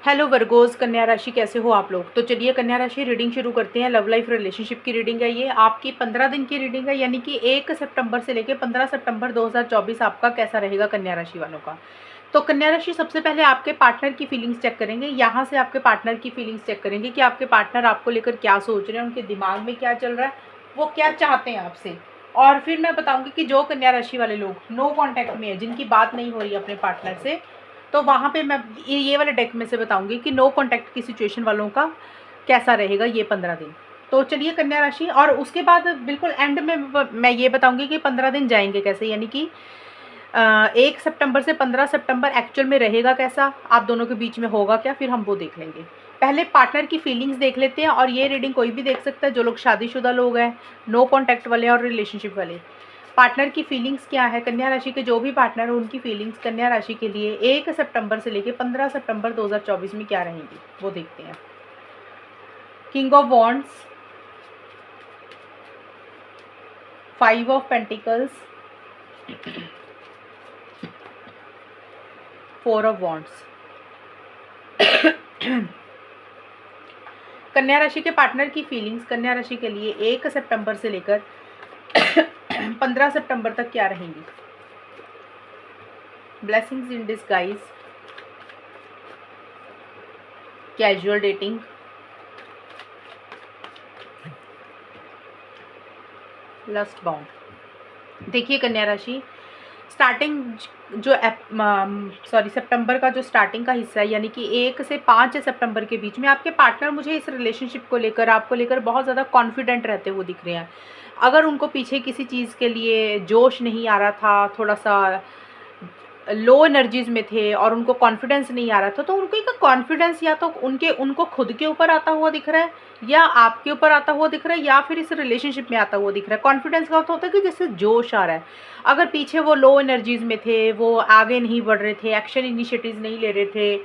Hello Virgos कन्या राशि, कैसे हो आप लोग। तो चलिए कन्या राशि रीडिंग शुरू करते हैं। लव लाइफ रिलेशनशिप की रीडिंग है। ये आपकी 15 दिन की रीडिंग है, यानी कि 1 सितंबर से लेकर 15 सितंबर 2024 आपका कैसा रहेगा कन्या राशि वालों का। तो कन्या राशि सबसे पहले आपके पार्टनर की फीलिंग्स चेक करेंगे। यहाँ से आपके पार्टनर की फीलिंग्स चेक करेंगे कि आपके पार्टनर आपको लेकर क्या सोच रहे हैं, उनके दिमाग में क्या चल रहा है, वो क्या चाहते हैं आपसे। और फिर मैं बताऊंगी कि जो कन्या राशि वाले लोग नो कॉन्टैक्ट में है, जिनकी बात नहीं हो रही है अपने पार्टनर से, तो वहाँ पे मैं ये वाले डेक में से बताऊंगी कि नो कॉन्टैक्ट की सिचुएशन वालों का कैसा रहेगा ये 15 दिन। तो चलिए कन्या राशि, और उसके बाद बिल्कुल एंड में मैं ये बताऊंगी कि 15 दिन जाएंगे कैसे, यानी कि 1 सितंबर से 15 सितंबर एक्चुअल में रहेगा कैसा, आप दोनों के बीच में होगा क्या, फिर हम वो देख लेंगे। पहले पार्टनर की फीलिंग्स देख लेते हैं। और ये रीडिंग कोई भी देख सकता है, जो लोग शादीशुदा लोग हैं, नो कॉन्टैक्ट वाले और रिलेशनशिप वाले। पार्टनर की फीलिंग्स क्या है, कन्या राशि के जो भी पार्टनर है उनकी फीलिंग्स कन्या राशि के लिए 1 सितंबर से लेकर 15 सितंबर 2024 में क्या रहेंगी, वो देखते हैं। King of wands, 5 of pentacles, 4 of wands. कन्या राशि के पार्टनर की फीलिंग्स कन्या राशि के लिए 1 सितंबर से लेकर 15 सितंबर तक क्या रहेंगी। Blessings in disguise, casual dating, lust bound. देखिए कन्या राशि, स्टार्टिंग जो सितंबर का जो स्टार्टिंग का हिस्सा है, यानी कि 1 से 5 सितंबर के बीच में आपके पार्टनर मुझे इस रिलेशनशिप को लेकर, आपको लेकर बहुत ज़्यादा कॉन्फिडेंट रहते हुए दिख रहे हैं। अगर उनको पीछे किसी चीज़ के लिए जोश नहीं आ रहा था, थोड़ा सा लो एनर्जीज में थे और उनको कॉन्फिडेंस नहीं आ रहा था, तो उनको एक कॉन्फिडेंस या तो उनको खुद के ऊपर आता हुआ दिख रहा है, या आपके ऊपर आता हुआ दिख रहा है, या फिर इस रिलेशनशिप में आता हुआ दिख रहा है। कॉन्फिडेंस का होता है कि जैसे जोश आ रहा है। अगर पीछे वो लो एनर्जीज में थे, वो आगे नहीं बढ़ रहे थे, एक्शन इनिशिएटिव्स नहीं ले रहे थे,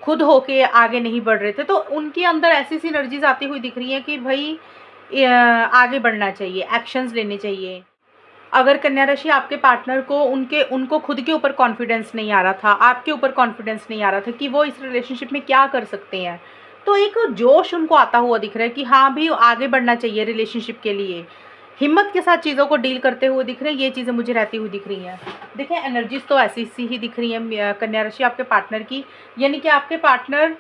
खुद होके आगे नहीं बढ़ रहे थे, तो उनके अंदर ऐसी सी एनर्जीज आती हुई दिख रही है कि भाई आगे बढ़ना चाहिए, एक्शंस लेने चाहिए। अगर कन्या राशि आपके पार्टनर को उनको खुद के ऊपर कॉन्फिडेंस नहीं आ रहा था, आपके ऊपर कॉन्फिडेंस नहीं आ रहा था कि वो इस रिलेशनशिप में क्या कर सकते हैं, तो एक जोश उनको आता हुआ दिख रहा है कि हाँ भी आगे बढ़ना चाहिए रिलेशनशिप के लिए। हिम्मत के साथ चीज़ों को डील करते हुए दिख रहे हैं। ये चीज़ें मुझे रहती हुई दिख रही हैं। देखिए एनर्जीज तो ऐसी सी ही दिख रही हैं कन्या राशि आपके पार्टनर की, यानी कि आपके पार्टनर,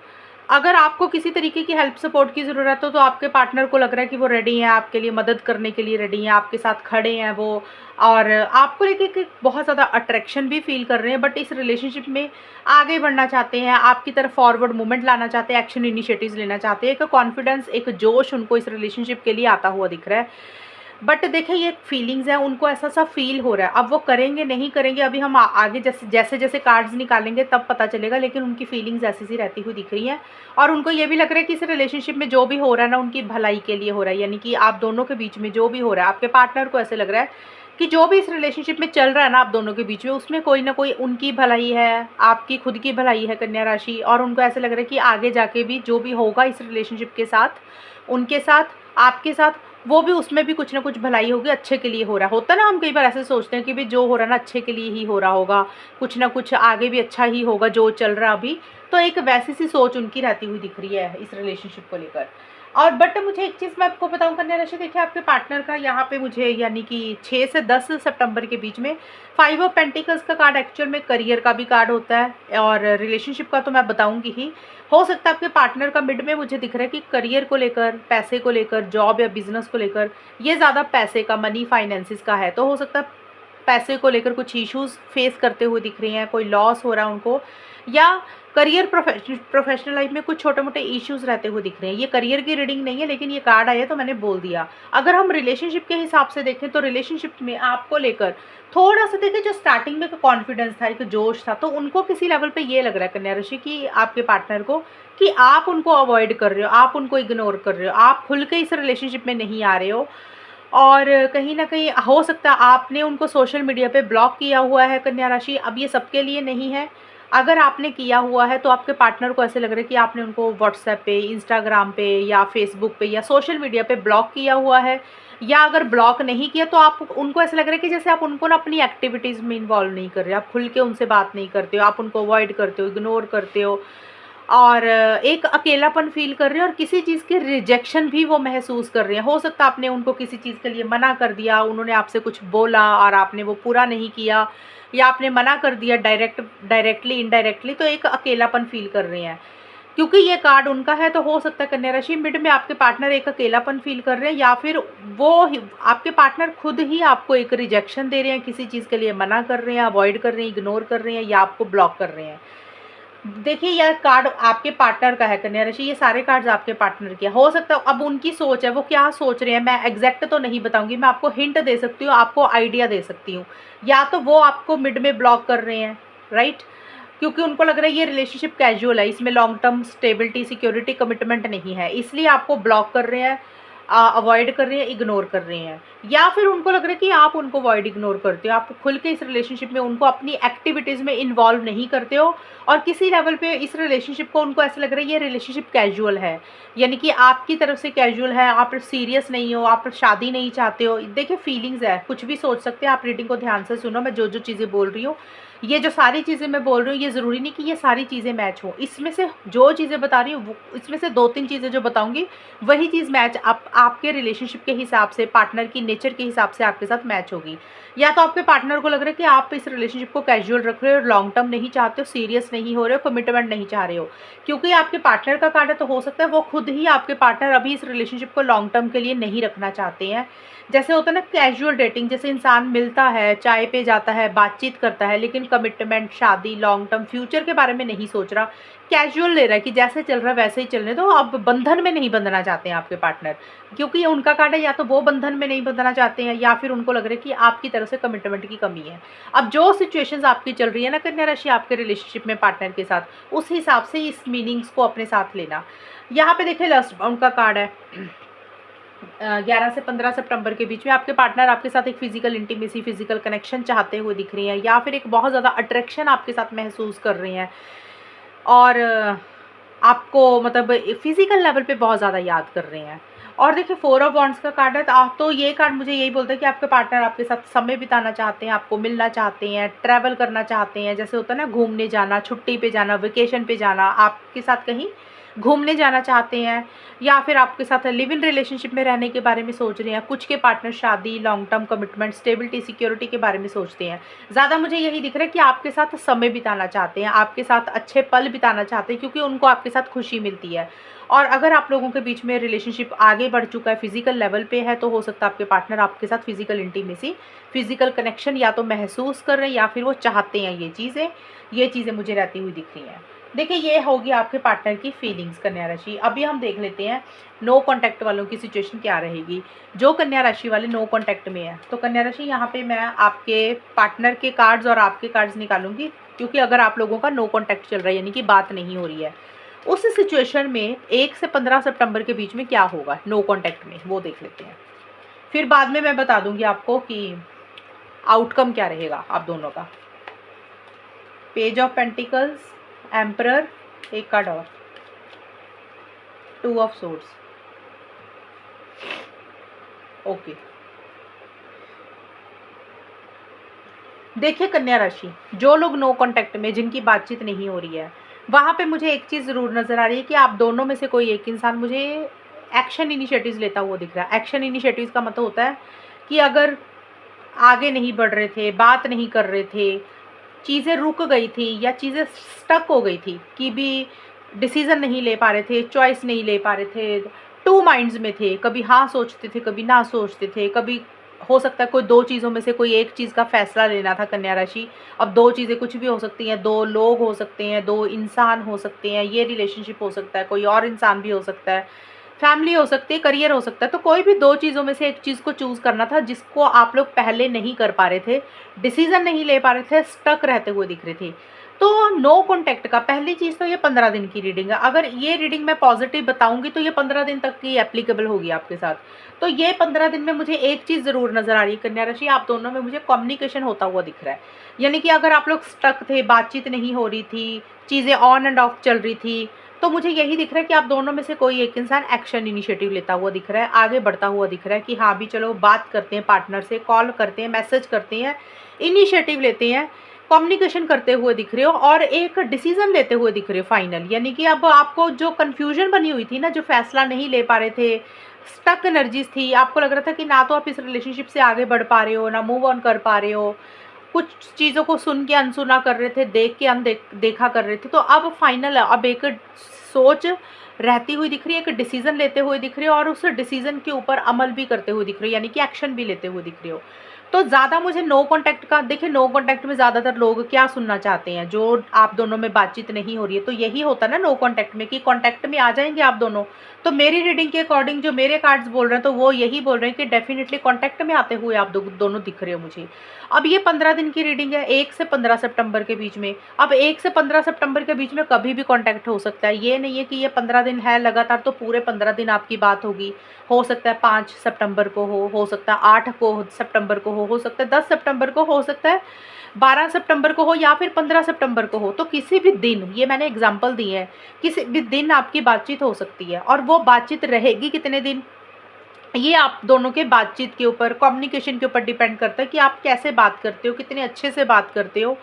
अगर आपको किसी तरीके की हेल्प सपोर्ट की ज़रूरत हो तो आपके पार्टनर को लग रहा है कि वो रेडी हैं आपके लिए, मदद करने के लिए रेडी हैं, आपके साथ खड़े हैं वो, और आपको लेके बहुत ज़्यादा अट्रैक्शन भी फील कर रहे हैं। बट इस रिलेशनशिप में आगे बढ़ना चाहते हैं, आपकी तरफ फॉरवर्ड मूवमेंट लाना चाहते हैं, एक्शन इनिशिएटिव्स लेना चाहते हैं। एक कॉन्फिडेंस, एक जोश उनको इस रिलेशनशिप के लिए आता हुआ दिख रहा है। बट देखिए ये फीलिंग्स है, उनको ऐसा सा फील हो रहा है। अब वो करेंगे नहीं करेंगे, अभी हम आगे जैसे जैसे कार्ड्स निकालेंगे तब पता चलेगा, लेकिन उनकी फीलिंग्स ऐसी सी रहती हुई दिख रही हैं। और उनको ये भी लग रहा है कि इस रिलेशनशिप में जो भी हो रहा है ना, उनकी भलाई के लिए हो रहा है, यानी कि आप दोनों के बीच में जो भी हो रहा है, आपके पार्टनर को ऐसे लग रहा है कि जो भी इस रिलेशनशिप में चल रहा है ना आप दोनों के बीच में, उसमें कोई ना कोई उनकी भलाई है, आपकी खुद की भलाई है कन्या राशि। और उनको ऐसे लग रहा है कि आगे जाके भी जो भी होगा इस रिलेशनशिप के साथ, उनके साथ, आपके साथ, वो भी उसमें भी कुछ ना कुछ भलाई होगी, अच्छे के लिए हो रहा होता है ना। हम कई बार ऐसे सोचते हैं कि भाई जो हो रहा है ना अच्छे के लिए ही हो रहा होगा, कुछ ना कुछ आगे भी अच्छा ही होगा जो चल रहा अभी। तो एक वैसी सी सोच उनकी रहती हुई दिख रही है इस रिलेशनशिप को लेकर। और बट मुझे एक चीज़ मैं आपको बताऊं कन्या राशि, देखिए आपके पार्टनर का यहाँ पे मुझे, यानी कि 6 से 10 सितंबर के बीच में 5 ऑफ पेंटिकल्स का कार्ड एक्चुअल में करियर का भी कार्ड होता है, और रिलेशनशिप का तो मैं बताऊंगी ही। हो सकता है आपके पार्टनर का मिड में मुझे दिख रहा है कि करियर को लेकर, पैसे को लेकर, जॉब या बिजनेस को लेकर, ये ज़्यादा पैसे का, मनी फाइनेंसिस का है। तो हो सकता है पैसे को लेकर कुछ इश्यूज फेस करते हुए दिख रहे हैं, कोई लॉस हो रहा है उनको, या करियर प्रोफेशनल लाइफ में कुछ छोटे मोटे इश्यूज रहते हुए दिख रहे हैं। ये करियर की रीडिंग नहीं है, लेकिन ये कार्ड आया तो मैंने बोल दिया। अगर हम रिलेशनशिप के हिसाब से देखें तो रिलेशनशिप में आपको लेकर थोड़ा सा, देखिए जो स्टार्टिंग में कॉन्फिडेंस था, एक जोश था, तो उनको किसी लेवल पे ये लग रहा है कन्या राशि कि आपके पार्टनर को, कि आप उनको अवॉइड कर रहे हो, आप उनको इग्नोर कर रहे हो, आप खुल के इस रिलेशनशिप में नहीं आ रहे हो। और कहीं ना कहीं हो सकता है आपने उनको सोशल मीडिया पे ब्लॉक किया हुआ है कन्या राशि। अब ये सबके लिए नहीं है, अगर आपने किया हुआ है तो आपके पार्टनर को ऐसे लग रहा है कि आपने उनको व्हाट्सएप पे, इंस्टाग्राम पे या फेसबुक पे या सोशल मीडिया पे ब्लॉक किया हुआ है। या अगर ब्लॉक नहीं किया तो आप उनको ऐसा लग रहा है कि जैसे आप उनको ना अपनी एक्टिविटीज़ में इन्वॉल्व नहीं कर रहे, आप खुल के उनसे बात नहीं करते हो, आप उनको अवॉइड करते हो, इग्नोर करते हो। और एक अकेलापन फ़ील कर रहे हैं और किसी चीज़ के रिजेक्शन भी वो महसूस कर रहे हैं। हो सकता है आपने उनको किसी चीज़ के लिए मना कर दिया, उन्होंने आपसे कुछ बोला और आपने वो पूरा नहीं किया, या आपने मना कर दिया डायरेक्टली इनडायरेक्टली, तो एक अकेलापन फ़ील कर रहे हैं। क्योंकि ये कार्ड उनका है तो हो सकता है कन्या राशि मिड में आपके पार्टनर एक अकेलापन फ़ील कर रहे हैं, या फिर आपके पार्टनर खुद ही आपको एक रिजेक्शन दे रहे हैं, किसी चीज़ के लिए मना कर रहे हैं, अवॉइड कर रहे हैं, इग्नोर कर रहे हैं, या आपको ब्लॉक कर रहे हैं। देखिए यह कार्ड आपके पार्टनर का है कन्या राशि, ये सारे कार्ड्स आपके पार्टनर के। हो सकता है अब उनकी सोच है, वो क्या सोच रहे हैं मैं एग्जैक्ट तो नहीं बताऊंगी, मैं आपको हिंट दे सकती हूँ, आपको आइडिया दे सकती हूँ। या तो वो आपको मिड में ब्लॉक कर रहे हैं, राइट, क्योंकि उनको लग रहा है ये रिलेशनशिप कैजुअल है, इसमें long term stability security commitment नहीं है, इसलिए आपको ब्लॉक कर रहे हैं, अवॉइड कर रहे हैं, इग्नोर कर रहे हैं। या फिर उनको लग रहा है कि आप उनको अवॉइड इग्नोर करते हो, आप खुल के इस रिलेशनशिप में उनको अपनी एक्टिविटीज़ में इन्वॉल्व नहीं करते हो, और किसी लेवल पे इस रिलेशनशिप को उनको ऐसा लग रहा है ये रिलेशनशिप कैजुअल है, यानी कि आपकी तरफ से कैजुअल है, आप सीरियस नहीं हो, आप शादी नहीं चाहते हो। देखिए फीलिंग्स है, कुछ भी सोच सकते हैं आप, रीडिंग को ध्यान से सुनो, मैं जो जो चीज़ें बोल रही हूँ, ये जो सारी चीज़ें मैं बोल रही हूँ, ये ज़रूरी नहीं कि ये सारी चीज़ें मैच हों, इसमें से जो चीज़ें बता रही हूँ वो, इसमें से 2-3 चीज़ें जो बताऊँगी वही चीज़ मैच आपके रिलेशनशिप के हिसाब से, पार्टनर की नेचर के हिसाब से आपके साथ मैच होगी। या तो आपके पार्टनर को लग रहा है कि आप इस रिलेशनशिप को कैजुअल रख रहे हो, लॉन्ग टर्म नहीं चाहते हो, सीरियस नहीं हो रहे हो, कमिटमेंट नहीं चाह रहे हो, क्योंकि आपके पार्टनर का कार्ड है, तो हो सकता है वो खुद ही आपके पार्टनर अभी इस रिलेशनशिप को लॉन्ग टर्म के लिए नहीं रखना चाहते हैं। जैसे होता है ना कैजुअल डेटिंग, जैसे इंसान मिलता है, चाय पे जाता है, बातचीत करता है, लेकिन कमिटमेंट, शादी, लॉन्ग टर्म फ्यूचर के बारे में नहीं सोच रहा, कैजुअल ले रहा है कि जैसे चल रहा है वैसे ही चलने दो, अब बंधन में नहीं बंधना चाहते हैं आपके पार्टनर, क्योंकि ये उनका कार्ड है, या तो वो बंधन में नहीं बंधना चाहते हैं, या फिर उनको लग रहा है कि आपकी तरफ से कमिटमेंट की कमी है। अब जो सिचुएशंस आपकी चल रही है ना कन्या राशि आपके रिलेशनशिप में पार्टनर के साथ, उस हिसाब से इस मीनिंग्स को अपने साथ लेना। यहाँ पे देखिए लस्ट बाउंड का कार्ड है। 11 से 15 सितंबर के बीच में आपके पार्टनर आपके साथ एक फिजिकल इंटीमेसी, फिजिकल कनेक्शन चाहते हुए दिख रही हैं, या फिर एक बहुत ज़्यादा अट्रैक्शन आपके साथ महसूस कर रहे हैं, और आपको मतलब फिजिकल लेवल पे बहुत ज़्यादा याद कर रहे हैं। और देखिए 4 ऑफ वॉन्ड्स का कार्ड है, तो आप तो ये कार्ड मुझे यही बोलता है कि आपके पार्टनर आपके साथ समय बिताना चाहते हैं, आपको मिलना चाहते हैं, ट्रैवल करना चाहते हैं, जैसे होता है ना घूमने जाना, छुट्टी पे जाना, वेकेशन पे जाना, आपके साथ कहीं घूमने जाना चाहते हैं, या फिर आपके साथ लिव इन रिलेशनशिप में रहने के बारे में सोच रहे हैं। कुछ के पार्टनर शादी, long term commitment, stability, security के बारे में सोचते हैं। ज़्यादा मुझे यही दिख रहा है कि आपके साथ समय बिताना चाहते हैं, आपके साथ अच्छे पल बिताना चाहते हैं, क्योंकि उनको आपके साथ खुशी मिलती है। और अगर आप लोगों के बीच में रिलेशनशिप आगे बढ़ चुका है, फिजिकल लेवल पे है, तो हो सकता है आपके पार्टनर आपके साथ फिजिकल इंटीमेसी, फिजिकल कनेक्शन या तो महसूस कर रहे हैं, या फिर वो चाहते हैं ये चीज़ें मुझे रहती हुई दिख रही हैं। देखिए ये होगी आपके पार्टनर की फीलिंग्स कन्या राशि। अभी हम देख लेते हैं नो कांटेक्ट वालों की सिचुएशन क्या रहेगी। जो कन्या राशि वाले नो कांटेक्ट में है, तो कन्या राशि यहाँ पे मैं आपके पार्टनर के कार्ड्स और आपके कार्ड्स निकालूंगी, क्योंकि अगर आप लोगों का नो कांटेक्ट चल रहा है, यानी कि बात नहीं हो रही है, उस सिचुएशन में 1 से 15 सितंबर के बीच में क्या होगा नो कांटेक्ट में, वो देख लेते हैं। फिर बाद में मैं बता दूंगी आपको कि आउटकम क्या रहेगा आप दोनों का। पेज ऑफ पेंटिकल्स, एम्परर, एक कार्ड और, 2 ऑफ सोर्ड्स। ओके, देखिए कन्या राशि, जो लोग नो कांटेक्ट में, जिनकी बातचीत नहीं हो रही है, वहाँ पे मुझे एक चीज़ ज़रूर नज़र आ रही है कि आप दोनों में से कोई एक इंसान मुझे एक्शन इनिशिएटिव्स लेता हुआ दिख रहा है। एक्शन इनिशिएटिव्स का मतलब होता है कि अगर आगे नहीं बढ़ रहे थे, बात नहीं कर रहे थे, चीज़ें रुक गई थी, या चीज़ें स्टक हो गई थी, कि भी डिसीज़न नहीं ले पा रहे थे, चॉइस नहीं ले पा रहे थे, टू माइंड्स में थे, कभी हाँ सोचते थे, कभी ना सोचते थे, कभी हो सकता है कोई 2 चीज़ों में से कोई एक चीज़ का फैसला लेना था कन्या राशि। अब 2 चीज़ें कुछ भी हो सकती हैं, 2 लोग हो सकते हैं, 2 इंसान हो सकते हैं, ये रिलेशनशिप हो सकता है, कोई और इंसान भी हो सकता है, फैमिली हो सकती है, करियर हो सकता है। तो कोई भी 2 चीज़ों में से एक चीज़ को चूज़ करना था, जिसको आप लोग पहले नहीं कर पा रहे थे, डिसीज़न नहीं ले पा रहे थे, स्टक रहते हुए दिख रहे थे। तो नो कॉन्टैक्ट का पहली चीज़ तो ये 15 दिन की रीडिंग है। अगर ये रीडिंग मैं पॉजिटिव बताऊंगी तो ये 15 दिन तक की एप्लीकेबल होगी आपके साथ। तो ये 15 दिन में मुझे एक चीज़ ज़रूर नज़र आ रही है कन्या राशि, आप दोनों में मुझे कम्युनिकेशन होता हुआ दिख रहा है। यानी कि अगर आप लोग स्टक थे, बातचीत नहीं हो रही थी, चीज़ें ऑन एंड ऑफ चल रही थी, तो मुझे यही दिख रहा है कि आप दोनों में से कोई एक इंसान एक्शन इनिशिएटिव लेता हुआ दिख रहा है, आगे बढ़ता हुआ दिख रहा है कि हाँ भी चलो बात करते हैं, पार्टनर से कॉल करते हैं, मैसेज करते हैं, इनिशिएटिव लेते हैं कम्युनिकेशन करते हुए दिख रहे हो और एक डिसीजन लेते हुए दिख रहे हो फाइनल, यानी कि अब आपको जो कन्फ्यूजन बनी हुई थी ना, जो फैसला नहीं ले पा रहे थे, स्टक एनर्जीज थी, आपको लग रहा था कि ना तो आप इस रिलेशनशिप से आगे बढ़ पा रहे हो, ना मूव ऑन कर पा रहे हो, कुछ चीज़ों को सुन के अनसुना कर रहे थे, देख के देखा कर रहे थे, तो अब फाइनल अब एक सोच रहती हुई दिख रही है, एक डिसीजन लेते हुए दिख रहे हो और उस डिसीजन के ऊपर अमल भी करते हुए दिख रहे हो, यानी कि एक्शन भी लेते हुए दिख रहे हो। तो ज़्यादा मुझे नो कॉन्टैक्ट का, देखिए नो कॉन्टैक्ट में ज़्यादातर लोग क्या सुनना चाहते हैं, जो आप दोनों में बातचीत नहीं हो रही है, तो यही होता है ना नो कॉन्टैक्ट में, कि कॉन्टैक्ट में आ जाएंगे आप दोनों। तो मेरी रीडिंग के अकॉर्डिंग जो मेरे कार्ड्स बोल रहे हैं, तो वो यही बोल रहे हैं कि डेफिनेटली कॉन्टैक्ट में आते हुए आप दोनों दिख रहे हो मुझे। अब ये 15 दिन की रीडिंग है, 1 से 15 सितंबर के बीच में। अब 1 से 15 सितंबर के बीच में कभी भी कॉन्टैक्ट हो सकता है, ये नहीं है कि ये 15 दिन है लगातार तो पूरे 15 दिन आपकी बात होगी। हो सकता है 5 सितंबर को हो सकता है 8 को सितंबर को हो सकता है 10 सितंबर को, हो सकता है 12 सितंबर को हो, या फिर 15 सितंबर को हो। तो किसी भी दिन, ये मैंने एग्जांपल दिए हैं, किसी भी दिन आपकी बातचीत हो सकती है। और वो बातचीत रहेगी कितने दिन, ये आप दोनों के बातचीत के ऊपर, कम्युनिकेशन के ऊपर डिपेंड करता है कि आप कैसे बात करते हो, कितने अच्छे से बात करते हो,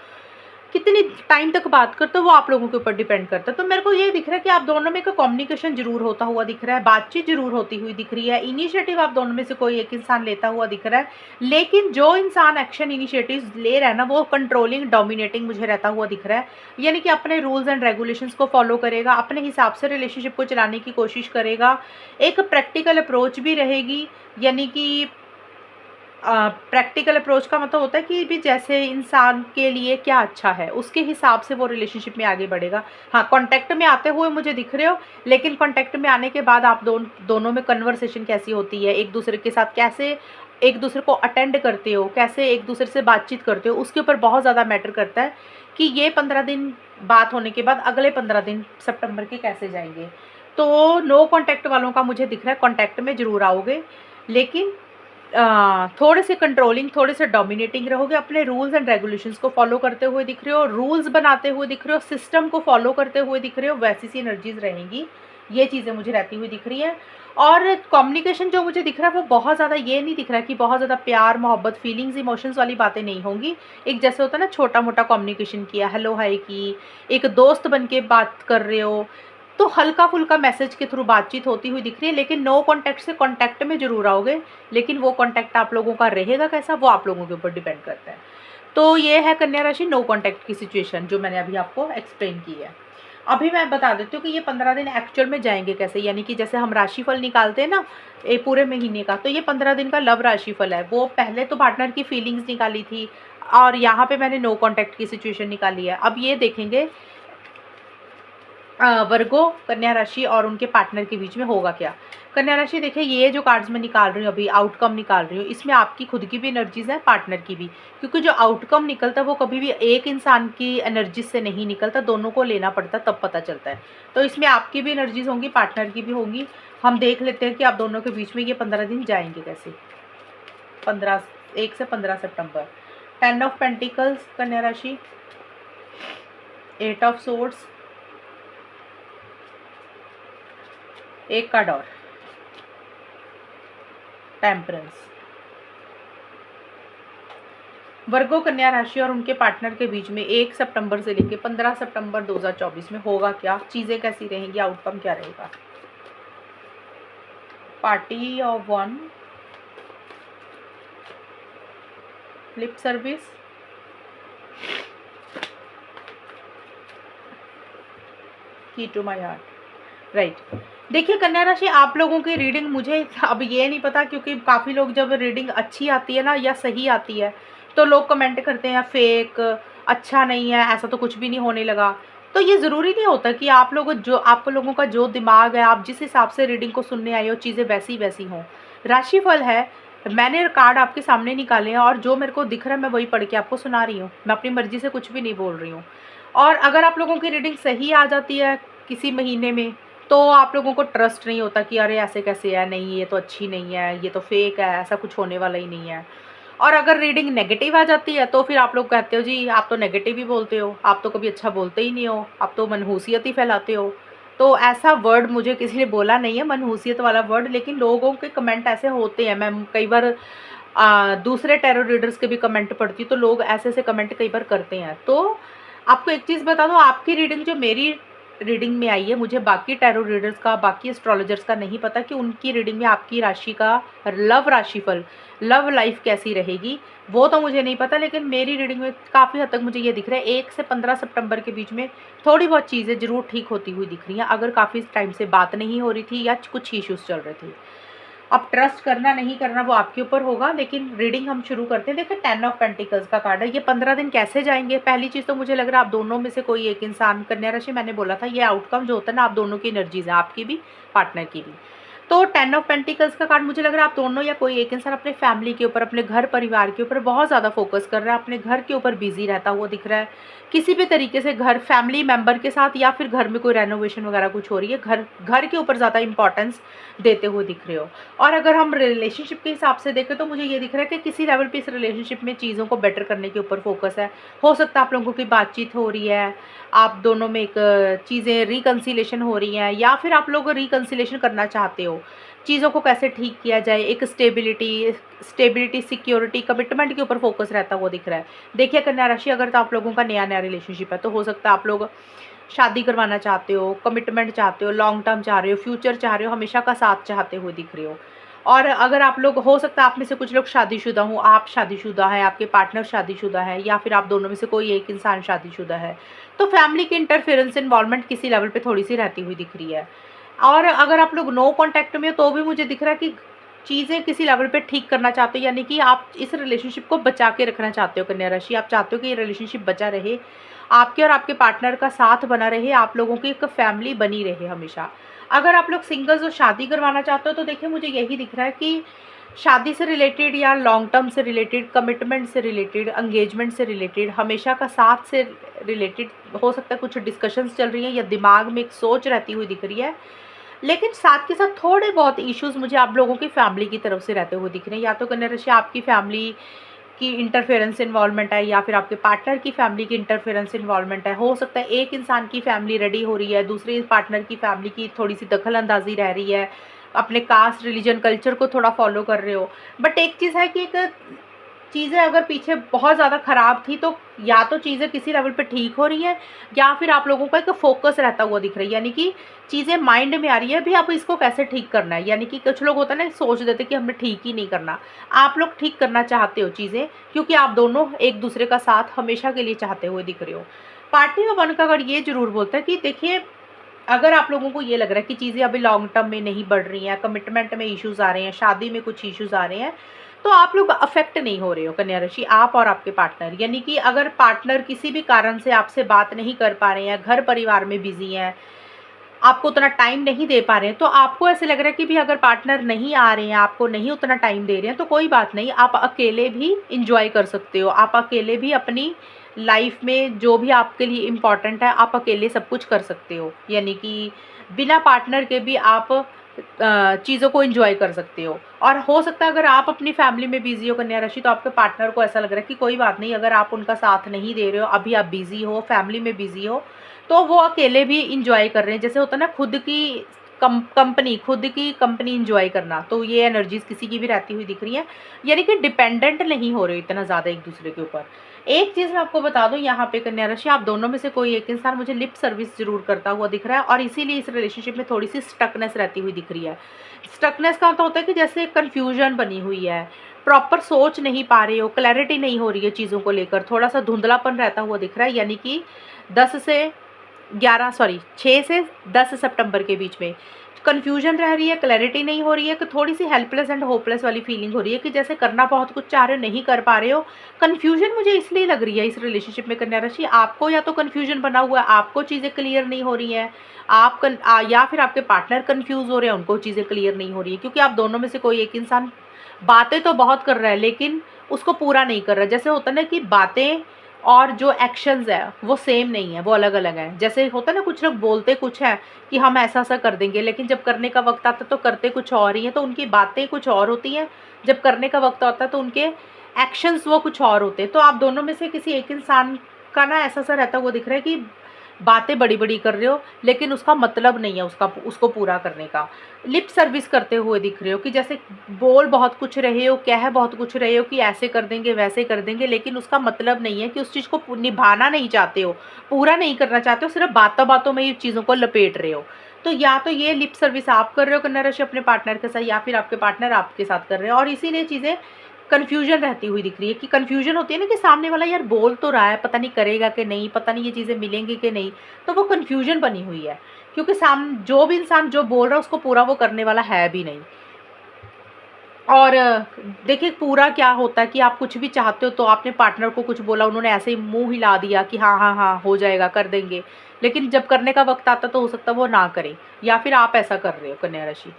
कितनी टाइम तक बात करते हो, वो आप लोगों के ऊपर डिपेंड करता है। तो मेरे को ये दिख रहा है कि आप दोनों में का कम्युनिकेशन जरूर होता हुआ दिख रहा है, बातचीत जरूर होती हुई दिख रही है, इनिशिएटिव आप दोनों में से कोई एक इंसान लेता हुआ दिख रहा है। लेकिन जो इंसान एक्शन इनिशिएटिव ले रहा है ना, वो कंट्रोलिंग, डोमिनेटिंग मुझे रहता हुआ दिख रहा है, यानी कि अपने रूल्स एंड रेगुलेशंस को फॉलो करेगा, अपने हिसाब से रिलेशनशिप को चलाने की कोशिश करेगा, एक प्रैक्टिकल अप्रोच भी रहेगी, यानी कि प्रैक्टिकल अप्रोच का मतलब होता है कि भी जैसे इंसान के लिए क्या अच्छा है उसके हिसाब से वो रिलेशनशिप में आगे बढ़ेगा। हाँ, कांटेक्ट में आते हुए मुझे दिख रहे हो, लेकिन कांटेक्ट में आने के बाद आप दोनों में कन्वर्सेशन कैसी होती है, एक दूसरे के साथ कैसे एक दूसरे को अटेंड करते हो, कैसे एक दूसरे से बातचीत करते हो, उसके ऊपर बहुत ज़्यादा मैटर करता है कि ये 15 दिन बात होने के बाद अगले 15 दिन सितंबर के कैसे जाएंगे। तो नो कॉन्टैक्ट वालों का मुझे दिख रहा है कॉन्टैक्ट में ज़रूर आओगे, लेकिन थोड़े से कंट्रोलिंग, थोड़े से डोमिनेटिंग रहोगे, अपने रूल्स एंड रेगुलेशंस को फॉलो करते हुए दिख रहे हो, रूल्स बनाते हुए दिख रहे हो, सिस्टम को फॉलो करते हुए दिख रहे हो, वैसी सी एनर्जीज रहेंगी। ये चीज़ें मुझे रहती हुई दिख रही है। और कम्युनिकेशन जो मुझे दिख रहा है वो बहुत ज़्यादा ये नहीं दिख रहा कि बहुत ज़्यादा प्यार, मोहब्बत, फीलिंग्स, इमोशंस वाली बातें नहीं होंगी। एक जैसे होता है ना छोटा मोटा कम्युनिकेशन किया, हेलो हाय की, एक दोस्त बन के बात कर रहे हो, तो हल्का फुल्का मैसेज के थ्रू बातचीत होती हुई दिख रही है। लेकिन नो कॉन्टैक्ट से कॉन्टैक्ट में जरूर आओगे, लेकिन वो कॉन्टैक्ट आप लोगों का रहेगा कैसा, वो आप लोगों के ऊपर डिपेंड करता है। तो ये है कन्या राशि नो कॉन्टैक्ट की सिचुएशन जो मैंने अभी आपको एक्सप्लेन की है। अभी मैं बता देती हूँ कि ये 15 दिन एक्चुअल में जाएंगे कैसे, यानी कि जैसे हम राशिफल निकालते हैं ना ये पूरे महीने का, तो ये 15 दिन का लव राशिफल है। वो पहले तो पार्टनर की फीलिंग्स निकाली थी और यहाँ पे मैंने नो कॉन्टैक्ट की सिचुएशन निकाली है। अब ये देखेंगे वर्गो, कन्या राशि और उनके पार्टनर के बीच में होगा क्या। कन्या राशि देखिए, ये जो कार्ड्स मैं निकाल रही हूँ अभी, आउटकम निकाल रही हूँ, इसमें आपकी खुद की भी एनर्जीज है, पार्टनर की भी, क्योंकि जो आउटकम निकलता है वो कभी भी एक इंसान की एनर्जी से नहीं निकलता, दोनों को लेना पड़ता तब पता चलता है। तो इसमें आपकी भी एनर्जीज होंगी, पार्टनर की भी होंगी। हम देख लेते हैं कि आप दोनों के बीच में ये 15 दिन जाएंगे कैसे। 1 से 15 सितंबर। 10 ऑफ पेंटिकल्स कन्या राशि, 8 ऑफ सोर्ड्स, एक कार्ड और, टेम्परेंस। वर्गो, कन्या राशि और उनके पार्टनर के बीच में 1 सितंबर से लेकर 15 सितंबर 2024 में होगा क्या, चीजें कैसी रहेंगी, आउटकम क्या रहेगा। पार्टी ऑफ 1, लिप सर्विस, की टू माई हार्ट। राइट, देखिए कन्या राशि, आप लोगों की रीडिंग मुझे अब ये नहीं पता, क्योंकि काफ़ी लोग जब रीडिंग अच्छी आती है ना या सही आती है तो लोग कमेंट करते हैं फेक, अच्छा नहीं है, ऐसा तो कुछ भी नहीं होने लगा। तो ये ज़रूरी नहीं होता कि आप लोगों का जो दिमाग है, आप जिस हिसाब से रीडिंग को सुनने आए हो, चीज़ें वैसी वैसी हों। राशिफल है, मैंने कार्ड आपके सामने निकाले हैं और जो मेरे को दिख रहा है मैं वही पढ़ के आपको सुना रही हूँ, मैं अपनी मर्जी से कुछ भी नहीं बोल रही हूँ। और अगर आप लोगों की रीडिंग सही आ जाती है किसी महीने में, तो आप लोगों को ट्रस्ट नहीं होता कि अरे ऐसे कैसे है, नहीं ये तो अच्छी नहीं है, ये तो फेक है, ऐसा कुछ होने वाला ही नहीं है। और अगर रीडिंग नेगेटिव आ जाती है तो फिर आप लोग कहते हो जी आप तो नेगेटिव ही बोलते हो, आप तो कभी अच्छा बोलते ही नहीं हो, आप तो मनहूसियत ही फैलाते हो। तो ऐसा वर्ड मुझे किसी ने बोला नहीं है, मनहूसियत वाला वर्ड, लेकिन लोगों के कमेंट ऐसे होते हैं। मैं कई बार दूसरे टैरो रीडर्स के भी कमेंट पढ़ती हूँ, तो लोग ऐसे ऐसे कमेंट कई बार करते हैं। तो आपको एक चीज़ बता दूँ, आपकी रीडिंग जो मेरी रीडिंग में आई है, मुझे बाकी टैरो रीडर्स का, बाकी एस्ट्रोलॉजर्स का नहीं पता कि उनकी रीडिंग में आपकी राशि का लव राशिफल, लव लाइफ कैसी रहेगी, वो तो मुझे नहीं पता। लेकिन मेरी रीडिंग में काफ़ी हद तक मुझे ये दिख रहा है 1 से 15 सितंबर के बीच में थोड़ी बहुत चीज़ें ज़रूर ठीक होती हुई दिख रही हैं, अगर काफ़ी टाइम से बात नहीं हो रही थी या कुछ इश्यूज़ चल रहे थे। अब ट्रस्ट करना नहीं करना वो आपके ऊपर होगा, लेकिन रीडिंग हम शुरू करते हैं। देखिए 10 ऑफ पेंटिकल्स का कार्ड है। ये 15 दिन कैसे जाएंगे? पहली चीज़ तो मुझे लग रहा है आप दोनों में से कोई एक इंसान, कन्या राशि मैंने बोला था, ये आउटकम जो होता है ना, आप दोनों की एनर्जीज है, आपकी भी पार्टनर की भी। तो 10 ऑफ पेंटिकल्स का कार्ड मुझे लग रहा है आप दोनों या कोई एक इंसान अपने फैमिली के ऊपर, अपने घर परिवार के ऊपर बहुत ज़्यादा फोकस कर रहा है, अपने घर के ऊपर बिजी रहता हुआ दिख रहा है। किसी भी तरीके से घर फैमिली मेंबर के साथ, या फिर घर में कोई रेनोवेशन वगैरह कुछ हो रही है, घर के ऊपर ज़्यादा इंपॉर्टेंस देते हुए दिख रहे हो। और अगर हम रिलेशनशिप के हिसाब से देखें तो मुझे ये दिख रहा है कि किसी लेवल पे इस रिलेशनशिप में चीज़ों को बेटर करने के ऊपर फोकस है। हो सकता है आप लोगों की बातचीत हो रही है, आप दोनों में एक चीज़ें रिकन्सिलेशन हो रही हैं, या फिर आप लोग रिकन्सिलेशन करना चाहते हो, चीज़ों को कैसे ठीक किया जाए, एक स्टेबिलिटी सिक्योरिटी कमिटमेंट के ऊपर फोकस रहता हुआ दिख रहा है। देखिए कन्या राशि, अगर तो आप लोगों का नया नया रिलेशनशिप है तो हो सकता है आप लोग शादी करवाना चाहते हो, कमिटमेंट चाहते हो, लॉन्ग टर्म चाह रहे हो, फ्यूचर चाह रहे हो, हमेशा का साथ चाहते हुए दिख रहे हो। और अगर आप लोग, हो सकता है आप में से कुछ लोग शादीशुदा हो, आप शादीशुदा है, आपके पार्टनर शादीशुदा है, या फिर आप दोनों में से कोई एक इंसान शादीशुदा है, तो फैमिली की इंटरफेरेंस इन्वॉल्वमेंट किसी लेवल पे थोड़ी सी रहती हुई दिख रही है। और अगर आप लोग नो कॉन्टैक्ट में हो तो भी मुझे दिख रहा है कि चीज़ें किसी लेवल पे ठीक करना चाहते हो, यानी कि आप इस रिलेशनशिप को बचा के रखना चाहते हो कन्या राशि। आप चाहते हो कि ये रिलेशनशिप बचा रहे, आपके और आपके पार्टनर का साथ बना रहे, आप लोगों की एक फैमिली बनी रहे हमेशा। अगर आप लोग सिंगल्स और शादी करवाना चाहते हो तो देखिए मुझे यही दिख रहा है कि शादी से रिलेटेड या लॉन्ग टर्म से रिलेटेड, कमिटमेंट से रिलेटेड, एंगेजमेंट से रिलेटेड, हमेशा का साथ से रिलेटेड हो सकता है कुछ डिस्कशंस चल रही हैं, या दिमाग में एक सोच रहती हुई दिख रही है। लेकिन साथ के साथ थोड़े बहुत इश्यूज मुझे आप लोगों की फैमिली की तरफ से रहते हुए दिख रहे हैं। या तो कन्या राशि आपकी फैमिली की इंटरफेरेंस इन्वॉल्वमेंट है, या फिर आपके पार्टनर की फैमिली की इंटरफेरेंस इन्वॉल्वमेंट है। हो सकता है एक इंसान की फैमिली रेडी हो रही है, दूसरे पार्टनर की फैमिली की थोड़ी सी दखल अंदाजी रह रही है, अपने कास्ट रिलीजन कल्चर को थोड़ा फॉलो कर रहे हो। बट एक चीज़ है कि एक चीज़ें अगर पीछे बहुत ज़्यादा ख़राब थी तो या तो चीज़ें किसी लेवल पे ठीक हो रही हैं, या फिर आप लोगों का एक फोकस रहता हुआ दिख रही है, यानी कि चीज़ें माइंड में आ रही है भी आप इसको कैसे ठीक करना है। यानी कि कुछ लोग होता है ना, सोच देते कि हमने ठीक ही नहीं करना, आप लोग ठीक करना चाहते हो चीज़ें, क्योंकि आप दोनों एक दूसरे का साथ हमेशा के लिए चाहते हुए दिख रहे हो। पार्टी में वन का अगर ये ज़रूर बोलता है कि देखिए, अगर आप लोगों को ये लग रहा है कि चीज़ें अभी लॉन्ग टर्म में नहीं बढ़ रही हैं, कमिटमेंट में इश्यूज़ आ रहे हैं, शादी में कुछ इश्यूज़ आ रहे हैं, तो आप लोग अफेक्ट नहीं हो रहे हो कन्या राशि, आप और आपके पार्टनर। यानी कि अगर पार्टनर किसी भी कारण से आपसे बात नहीं कर पा रहे हैं, घर परिवार में बिजी हैं, आपको उतना टाइम नहीं दे पा रहे हैं, तो आपको ऐसे लग रहा है कि भी अगर पार्टनर नहीं आ रहे हैं, आपको नहीं उतना टाइम दे रहे हैं, तो कोई बात नहीं, आप अकेले भी इंजॉय कर सकते हो। आप अकेले भी अपनी लाइफ में जो भी आपके लिए इम्पॉर्टेंट है, आप अकेले सब कुछ कर सकते हो। यानी कि बिना पार्टनर के भी आप चीज़ों को एंजॉय कर सकते हो। और हो सकता है अगर आप अपनी फैमिली में बिजी हो कन्या राशि, तो आपके पार्टनर को ऐसा लग रहा है कि कोई बात नहीं, अगर आप उनका साथ नहीं दे रहे हो, अभी आप बिजी हो, फैमिली में बिजी हो, तो वो अकेले भी इंजॉय कर रहे हैं। जैसे होता है ना, खुद की कंपनी इंजॉय करना, तो ये एनर्जीज किसी की भी रहती हुई दिख रही है। यानी कि डिपेंडेंट नहीं हो रहे इतना ज़्यादा एक दूसरे के ऊपर। एक चीज़ मैं आपको बता दूं, यहाँ पे कन्या राशि आप दोनों में से कोई एक इंसान मुझे लिप सर्विस जरूर करता हुआ दिख रहा है, और इसीलिए इस रिलेशनशिप में थोड़ी सी स्टकनेस रहती हुई दिख रही है। स्टकनेस का मतलब होता है कि जैसे कन्फ्यूजन बनी हुई है, प्रॉपर सोच नहीं पा रहे हो, क्लैरिटी नहीं हो रही है चीज़ों को लेकर, थोड़ा सा धुंधलापन रहता हुआ दिख रहा है। यानी कि 6 से 10 सितंबर के बीच में कन्फ्यूजन रह रही है, क्लैरिटी नहीं हो रही है, कि थोड़ी सी हेल्पलेस एंड होपलेस वाली फीलिंग हो रही है, कि जैसे करना बहुत कुछ चाह रहे हो, नहीं कर पा रहे हो। कन्फ्यूजन मुझे इसलिए लग रही है इस रिलेशनशिप में कन्या राशि, आपको या तो कन्फ्यूजन बना हुआ है, आपको चीज़ें क्लियर नहीं हो रही हैं, या फिर आपके पार्टनर कन्फ्यूज हो रहे हैं, उनको चीज़ें क्लियर नहीं हो रही है। क्योंकि आप दोनों में से कोई एक इंसान बातें तो बहुत कर रहा है, लेकिन उसको पूरा नहीं कर रहा है। जैसे होता है ना कि बातें और जो एक्शंस है वो सेम नहीं है, वो अलग अलग हैं। जैसे होता है ना, कुछ लोग बोलते कुछ है कि हम ऐसा ऐसा कर देंगे, लेकिन जब करने का वक्त आता है तो करते कुछ और ही है। तो उनकी बातें कुछ और होती हैं, जब करने का वक्त आता है तो उनके एक्शंस वो कुछ और होते हैं। तो आप दोनों में से किसी एक इंसान का ना ऐसा सा रहता है, वो दिख रहा है कि बातें बड़ी बड़ी कर रहे हो लेकिन उसका मतलब नहीं है उसको पूरा करने का। लिप सर्विस करते हुए दिख रहे हो कि जैसे बोल बहुत कुछ रहे हो, कह बहुत कुछ रहे हो कि ऐसे कर देंगे वैसे कर देंगे, लेकिन उसका मतलब नहीं है कि उस चीज़ को निभाना नहीं चाहते हो, पूरा नहीं करना चाहते हो, सिर्फ बातों बातों में ही चीज़ों को लपेट रहे हो। तो या तो ये लिप सर्विस आप कर रहे हो कन्या राशि अपने पार्टनर के साथ, या फिर आपके पार्टनर आपके साथ कर रहे हैं, और इसीलिए चीज़ें कन्फ्यूजन रहती हुई दिख रही है कि कन्फ्यूजन होती है ना कि सामने वाला यार बोल तो रहा है, पता नहीं करेगा कि नहीं, पता नहीं ये चीज़ें मिलेंगी कि नहीं, तो वो कन्फ्यूजन बनी हुई है क्योंकि जो भी इंसान जो बोल रहा है उसको पूरा वो करने वाला है भी नहीं। और देखिए पूरा क्या होता है कि आप कुछ भी चाहते हो तो आपने पार्टनर को कुछ बोला, उन्होंने ऐसे ही मुंह हिला दिया कि हाँ हाँ हाँ हो जाएगा कर देंगे, लेकिन जब करने का वक्त आता तो हो सकता है वो ना करें, या फिर आप ऐसा कर रहे हो कन्या राशि।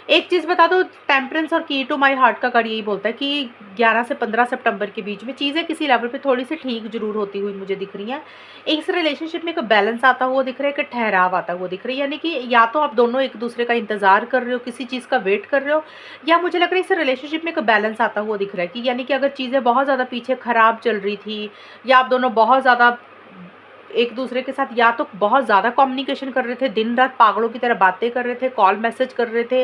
एक चीज़ बता दो, टेम्परेंस और की टू माई हार्ट का कार्ड यही बोलता है कि 11 से 15 सितंबर के बीच में चीज़ें किसी लेवल पे थोड़ी सी ठीक जरूर होती हुई मुझे दिख रही हैं। इस रिलेशनशिप में एक बैलेंस आता हुआ दिख रहा है, एक ठहराव आता हुआ दिख रहा है, यानी कि या तो आप दोनों एक दूसरे का इंतजार कर रहे हो, किसी चीज़ का वेट कर रहे हो, या मुझे लग रहा है इस रिलेशनशिप में एक बैलेंस आता हुआ दिख रहा है कि यानी कि अगर चीज़ें बहुत ज़्यादा पीछे ख़राब चल रही थी, या आप दोनों बहुत ज़्यादा एक दूसरे के साथ या तो बहुत ज़्यादा कम्युनिकेशन कर रहे थे, दिन रात पागलों की तरह बातें कर रहे थे, कॉल मैसेज कर रहे थे,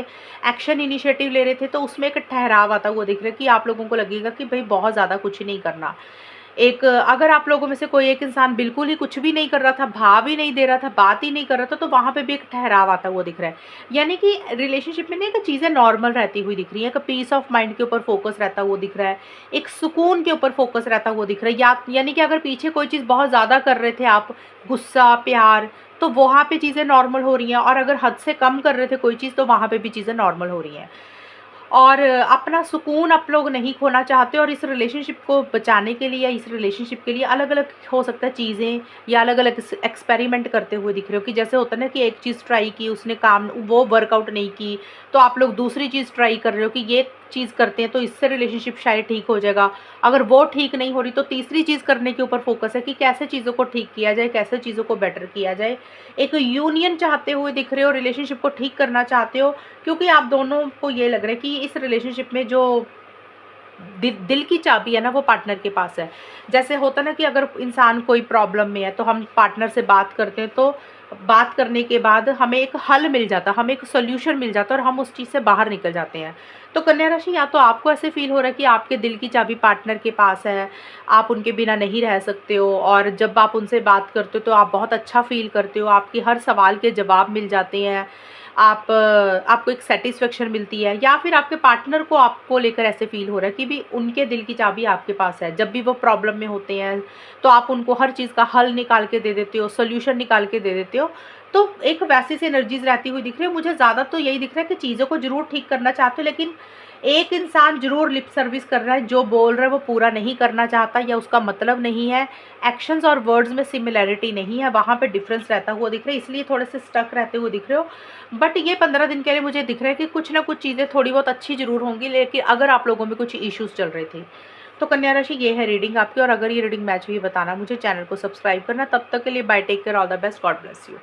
एक्शन इनिशिएटिव ले रहे थे, तो उसमें एक ठहराव आता हुआ दिख रहा है कि आप लोगों को लगेगा कि भाई बहुत ज़्यादा कुछ नहीं करना। एक अगर आप लोगों में से कोई एक इंसान बिल्कुल ही कुछ भी नहीं कर रहा था, भाव ही नहीं दे रहा था, बात ही नहीं कर रहा था, तो वहाँ पे भी एक ठहराव आता हुआ दिख रहा है। यानी कि रिलेशनशिप में ना एक चीज़ें नॉर्मल रहती हुई दिख रही है, एक पीस ऑफ माइंड के ऊपर फोकस रहता हुआ दिख रहा है, एक सुकून के ऊपर फोकस रहता हुआ दिख रहा है। यानी कि अगर पीछे कोई चीज़ बहुत ज़्यादा कर रहे थे आप, गुस्सा प्यार, तो वहाँ पे चीज़ें नॉर्मल हो रही हैं, और अगर हद से कम कर रहे थे कोई चीज़ तो वहाँ पे भी चीज़ें नॉर्मल हो रही हैं। और अपना सुकून आप लोग नहीं खोना चाहते, और इस रिलेशनशिप को बचाने के लिए या इस रिलेशनशिप के लिए अलग अलग हो सकता है चीज़ें, या अलग अलग एक्सपेरिमेंट करते हुए दिख रहे हो कि जैसे होता है ना कि एक चीज़ ट्राई की, उसने काम वो वर्कआउट नहीं की, तो आप लोग दूसरी चीज़ ट्राई कर रहे हो कि ये चीज़ करते हैं तो इससे रिलेशनशिप शायद ठीक हो जाएगा। अगर वो ठीक नहीं हो रही तो तीसरी चीज़ करने के ऊपर फोकस है कि कैसे चीज़ों को ठीक किया जाए, कैसे चीज़ों को बेटर किया जाए। एक यूनियन चाहते हुए दिख रहे हो, रिलेशनशिप को ठीक करना चाहते हो, क्योंकि आप दोनों को ये लग रहा है कि इस रिलेशनशिप में जो दिल की चाबी है ना वो पार्टनर के पास है। जैसे होता है ना कि अगर इंसान कोई प्रॉब्लम में है तो हम पार्टनर से बात करते हैं, तो बात करने के बाद हमें एक हल मिल जाता है, हमें एक सॉल्यूशन मिल जाता है, और हम उस चीज़ से बाहर निकल जाते हैं। तो कन्या राशि, या तो आपको ऐसे फील हो रहा है कि आपके दिल की चाबी पार्टनर के पास है, आप उनके बिना नहीं रह सकते हो, और जब आप उनसे बात करते हो तो आप बहुत अच्छा फील करते हो, आपकी हर सवाल के जवाब मिल जाते हैं, आपको एक सेटिस्फेक्शन मिलती है, या फिर आपके पार्टनर को आपको लेकर ऐसे फील हो रहा है कि भी उनके दिल की चाबी आपके पास है। जब भी वो प्रॉब्लम में होते हैं तो आप उनको हर चीज़ का हल निकाल के दे देते हो, सोल्यूशन निकाल के दे देते हो। तो एक वैसी सी एनर्जीज रहती हुई दिख रही है मुझे। ज़्यादा तो यही दिख रहा है कि चीज़ों को ज़रूर ठीक करना चाहते हो, लेकिन एक इंसान ज़रूर लिप सर्विस कर रहा है, जो बोल रहा है वो पूरा नहीं करना चाहता, या उसका मतलब नहीं है। एक्शंस और वर्ड्स में सिमिलैरिटी नहीं है, वहाँ पे डिफरेंस रहता हुआ दिख रहा है, इसलिए थोड़े से स्टक रहते हुए दिख रहे हो। बट ये 15 दिन के लिए मुझे दिख रहा है कि कुछ ना कुछ चीज़ें थोड़ी बहुत अच्छी ज़रूर होंगी, लेकिन अगर आप लोगों में कुछ इश्यूज़ चल रहे थे। तो कन्या राशि, ये है रीडिंग आपकी, और अगर ये रीडिंग मैच हुई बताना मुझे, चैनल को सब्सक्राइब करना। तब तक के लिए bye, take care, all the best, God bless you.